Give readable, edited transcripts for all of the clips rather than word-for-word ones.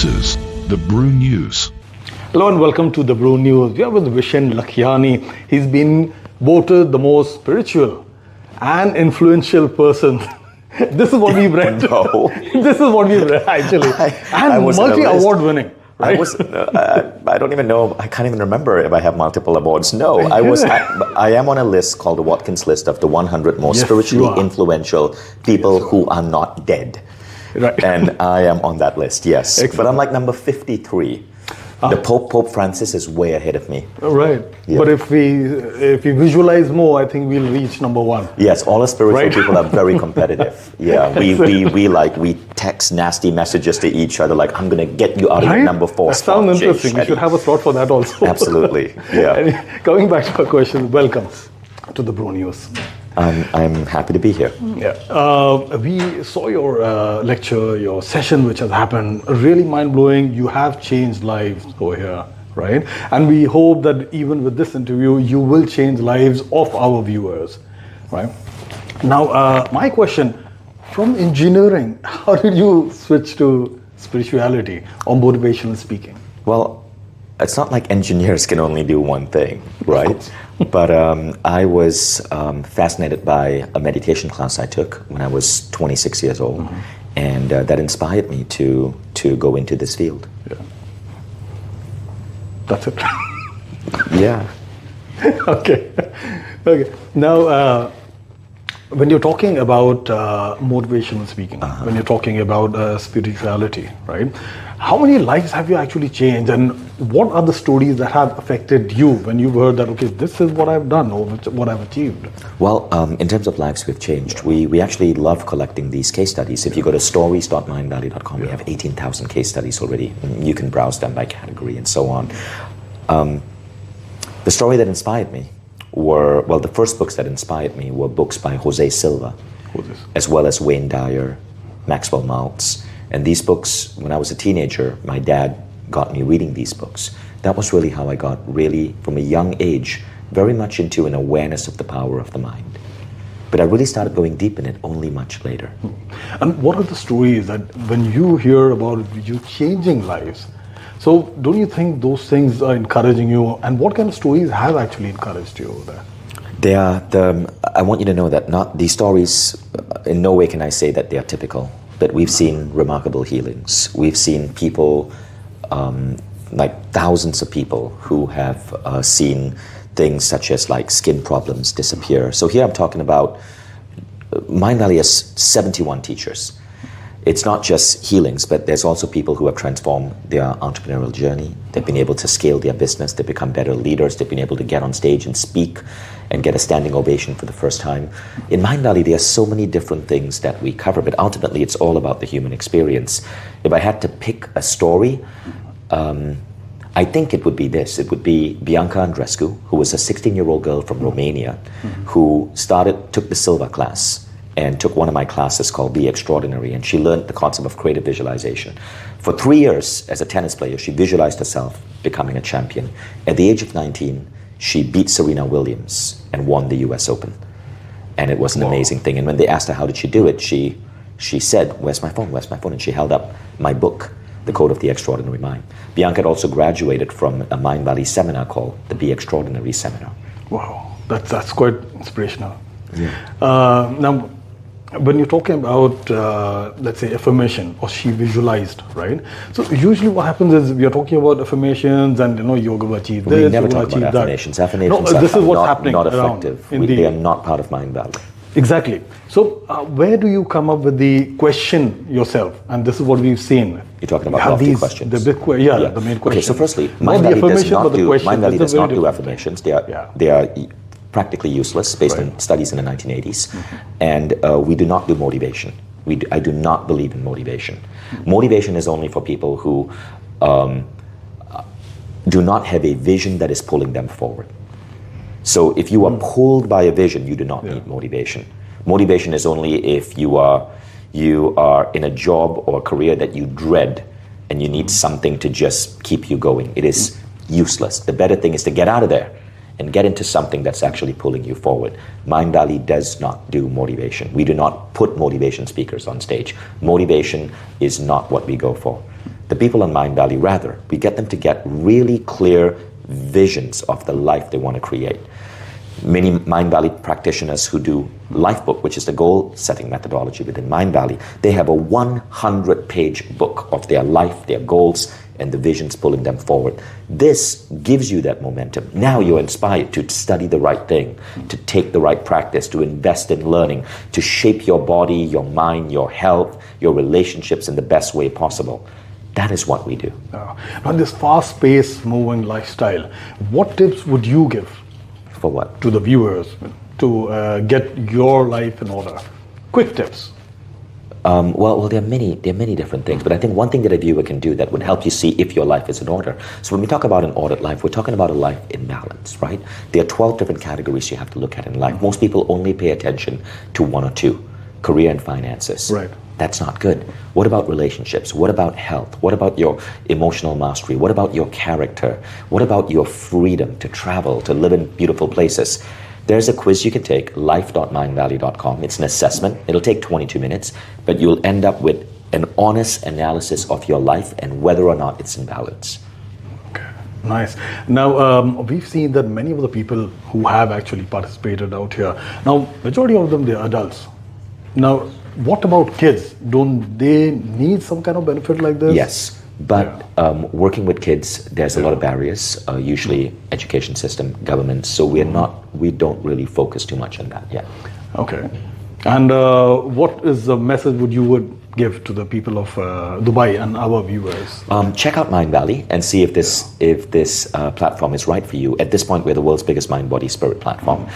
This is The Brew News. Hello and welcome to The Brew News. We are with Vishen Lakhiani. He's been voted the most spiritual and influential person. This is what we've read. No. This is what we've read, actually. I And was on the multi-award winning. Right? I don't even know. I can't even remember if I have multiple awards. No, I am on a list called the Watkins list of the 100 most Yes, spiritually you are. influential people who are not dead. Right. And I am on that list. Yes, Excellent. but I'm like number 53. The Pope Francis is way ahead of me. Right. Yeah. But if we visualize more, I think we'll reach number one. Yes, all the spiritual Right. people are very competitive. Yeah, we text nasty messages to each other like, I'm gonna get you out of Right? your number 4 That spot. sounds Jay interesting. We should Shetty." have a slot for that also. Absolutely. Yeah. And coming back to our question, welcome to The Brew News. I'm happy to be here. Yeah, we saw your lecture, your session, which has happened. Really mind-blowing. You have changed lives over here, right? And we hope that even with this interview, you will change lives of our viewers, right? Now, my question, from engineering, how did you switch to spirituality or motivational speaking? Well, it's not like engineers can only do one thing, right? But I was fascinated by a meditation class I took when I was 26 years old, and that inspired me to go into this field. Yeah. That's it. Yeah. Okay. Okay. Now, when you're talking about motivational speaking, when you're talking about spirituality, right? How many lives have you actually changed, and what are the stories that have affected you when you've heard that, okay, this is what I've done or what I've achieved? Well, in terms of lives we've changed, we actually love collecting these case studies. If you go to stories.mindvalley.com, we have 18,000 case studies already. You can browse them by category and so on. The story that inspired me the first books that inspired me were books by Jose Silva, as well as Wayne Dyer, Maxwell Maltz. And these books, when I was a teenager, my dad got me reading these books. That was really how I got really, from a young age, very much into an awareness of the power of the mind. But I really started going deep in it only much later. And what are the stories that when you hear about you changing lives, so don't you think those things are encouraging you, and what kind of stories have actually encouraged you over there? I want you to know that these stories, in no way can I say that they are typical, but we've seen remarkable healings. We've seen people, like thousands of people who have seen things such as like skin problems disappear. So here I'm talking about, Mindvalley has 71 teachers. It's not just healings, but there's also people who have transformed their entrepreneurial journey. They've been able to scale their business. They've become better leaders. They've been able to get on stage and speak and get a standing ovation for the first time. In Mindvalley, there are so many different things that we cover, but ultimately it's all about the human experience. If I had to pick a story, I think it would be this. It would be Bianca Andreescu, who was a 16-year-old girl from Romania, who took the Silva class and took one of my classes called Be Extraordinary, and she learned the concept of creative visualization. For 3 years as a tennis player, she visualized herself becoming a champion. At the age of 19, she beat Serena Williams and won the US Open. And it was an amazing thing. And when they asked her how did she do it, she said, where's my phone, where's my phone? And she held up my book, The Code of the Extraordinary Mind. Bianca had also graduated from a Mindvalley seminar called the Be Extraordinary Seminar. Wow, that's quite inspirational. Yeah. Now, when you're talking about, let's say, affirmation, or she visualized, right? So usually what happens is we are talking about affirmations and, you're going to achieve this, We never you're going talk to achieve about that. affirmations. Affirmations No, this are is what's happening not around, effective. indeed. They are not part of Mindvalley. Exactly. So where do you come up with the question yourself? And this is what we've seen. You're talking about lofty questions. The big, the main question. Okay, so firstly, not the affirmation, but the question. Mindvalley That's does a not very do different affirmations. They are practically useless based on studies in the 1980s. And we do not do motivation. I do not believe in motivation. Motivation is only for people who do not have a vision that is pulling them forward. So if you are pulled by a vision, you do not need motivation. Motivation is only if you are in a job or a career that you dread and you need something to just keep you going. It is useless. The better thing is to get out of there and get into something that's actually pulling you forward. Mindvalley does not do motivation. We do not put motivation speakers on stage. Motivation is not what we go for. the people on Mindvalley, rather, we get them to get really clear visions of the life they want to create. Many Mindvalley practitioners who do Lifebook, which is the goal-setting methodology within Mindvalley, they have a 100-page book of their life, their goals, and the visions pulling them forward. This gives you that momentum. Now you're inspired to study the right thing, to take the right practice, to invest in learning, to shape your body, your mind, your health, your relationships in the best way possible. That is what we do. On this fast-paced moving lifestyle, what tips would you give For what? to the viewers to get your life in order? Quick tips. Well, there are many different things, but I think one thing that a viewer can do that would help you see if your life is in order. So when we talk about an ordered life, we're talking about a life in balance, right? There are 12 different categories you have to look at in life. Most people only pay attention to one or two: career and finances. Right. That's not good. What about relationships? What about health? What about your emotional mastery? What about your character? What about your freedom to travel, to live in beautiful places? There's a quiz you can take, life.mindvalley.com. It's an assessment. It'll take 22 minutes, but you'll end up with an honest analysis of your life and whether or not it's in balance. Okay, nice. Now, we've seen that many of the people who have actually participated out here, now, majority of them, they're adults. Now, what about kids? Don't they need some kind of benefit like this? Yes. But working with kids, there's a lot of barriers, usually education system, government, so we don't really focus too much on that yet. Okay. And what is the message would give to the people of Dubai and our viewers? Check out Mindvalley and see if this platform is right for you. At this point, we're the world's biggest mind, body, spirit platform.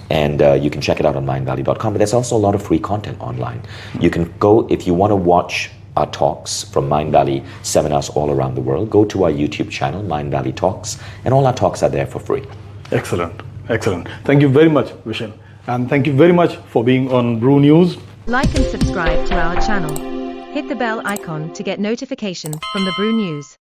And you can check it out on mindvalley.com, but there's also a lot of free content online. You can go, if you want to watch our talks from Mindvalley seminars all around the world, go to our YouTube channel, Mindvalley Talks, and all our talks are there for free. Excellent, excellent. Thank you very much, Vishen. And thank you very much for being on Brew News. Like and subscribe to our channel. Hit the bell icon to get notification from the Brew News.